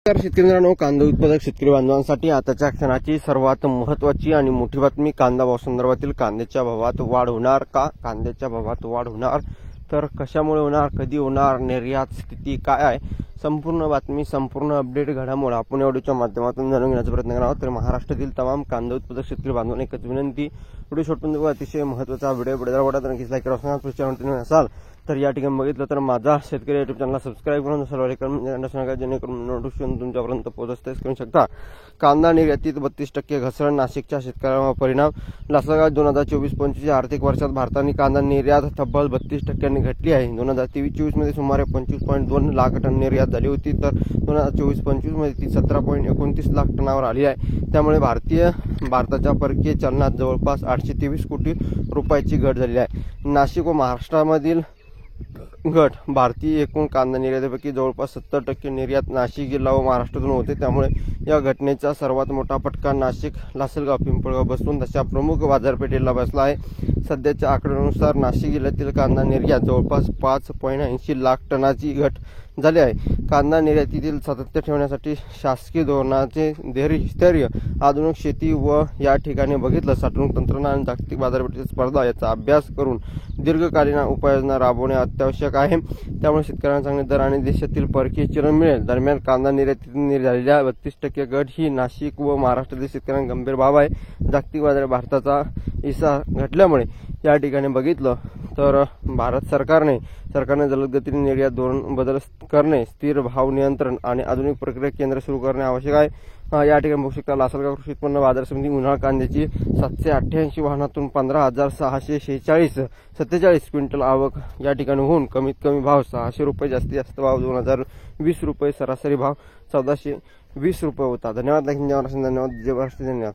तर शेतकरी मित्रांनो, कांदा उत्पादक शेतकरी बांधवांसाठी आताच्या क्षणाची सर्वात महत्त्वाची आणि मोठी बातमी. कांदा भाव संदर्भातील कांद्याच्या भावात वाढ होणार का? कांद्याच्या भावात वाढ होणार तर कशामुळे होणार, कधी होणार, निर्यात स्थिती काय आहे, संपूर्ण बातमी, संपूर्ण अपडेट घडामोड आपण या व्हिडिओच्या माध्यमातून जाणून घेण्याचा प्रयत्न करणार आहोत. तर महाराष्ट्रातील तमाम कांदा उत्पादक शेतकरी बांधवांना एकच विनंती, व्हिडिओ शॉर्टमध्ये बघा. अतिशय महत्त्वाचा व्हिडिओ आवडत नक्कीच लाईक करा. असाल तर या ठिकाणी बघितलं तर माझा शेतकरी युट्यूब चॅनलला सबस्क्राईब करून सर्व करून जेणेकरून नोटिफिकेशन तुमच्यापर्यंत पोहोचतेच करू शकता. कांदा निर्यातीत 32% घसरण, नाशिकच्या शेतकऱ्यांवर परिणाम. लासलगाव 2024-25 आर्थिक वर्षात भारताने कांदा निर्यात तब्बल 32% घटली आहे. 2023-24 मध्ये सुमारे 25.2 लाख टन निर्यात झाली होती, तर 2024-25 मध्ये ती 17.29 लाख टनावर आली आहे. त्यामुळे भारताच्या परकीय चलनात जवळपास 823 कोटी रुपयाची घट झाली आहे. नाशिक व महाराष्ट्रामधील घट. भारतीय एकूण कांदा निर्यातीपैकी जवळपास 70% निर्यात नाशिक जिल्हा व महाराष्ट्रातून होते. त्यामुळे या घटनेचा सर्वात मोठा फटका नाशिक, लासलगाव, पिंपळगाव बसवून तशा प्रमुख बाजारपेठेला बसला आहे. सध्याच्या आकड्यानुसार नाशिक जिल्ह्यातील कांदा निर्यात जवळपास 5.80 लाख टनाची घट झाली आहे. कांदा निर्यातीतील सातत्य ठेवण्यासाठी शासकीय धोरणाचे स्थैर्य, आधुनिक शेती व या ठिकाणी बघितलं साठवणूक तंत्रज्ञान, जागतिक बाजारपेठेची स्पर्धा याचा अभ्यास करून दीर्घकालीन उपाययोजना राबवणे अत्यावश्यक आहे. त्यामुळे शेतकऱ्यांना चांगले दर आणि देशातील परकीय चलन मिळेल. दरम्यान कांदा निर्यातीत झालेल्या 32% घट ही नाशिक व महाराष्ट्रातील शेतकऱ्यांना गंभीर बाब आहे. जागतिक बाजारात भारताचा हिस्सा घटल्यामुळे या ठिकाणी बघितलं तर भारत सरकारने जलद गतीने निर्यात धोरण बदल करणे, स्थिर भाव नियंत्रण आणि आधुनिक प्रक्रिया केंद्र सुरू करणे आवश्यक आहे. या ठिकाणी बघू शकता लासलगाव कृषी उत्पन्न बाजार समिती उन्हाळ कांद्याची 788 वाहनातून 15,647 क्विंटल आवक या ठिकाणी होऊन कमीत कमी भाव 600 रुपये, जास्तीत जास्त भाव 2020 रुपये, सरासरी भाव 1420 रुपये होता. धन्यवाद. धन्यवाद. जय महाराष्ट्र. धन्यवाद.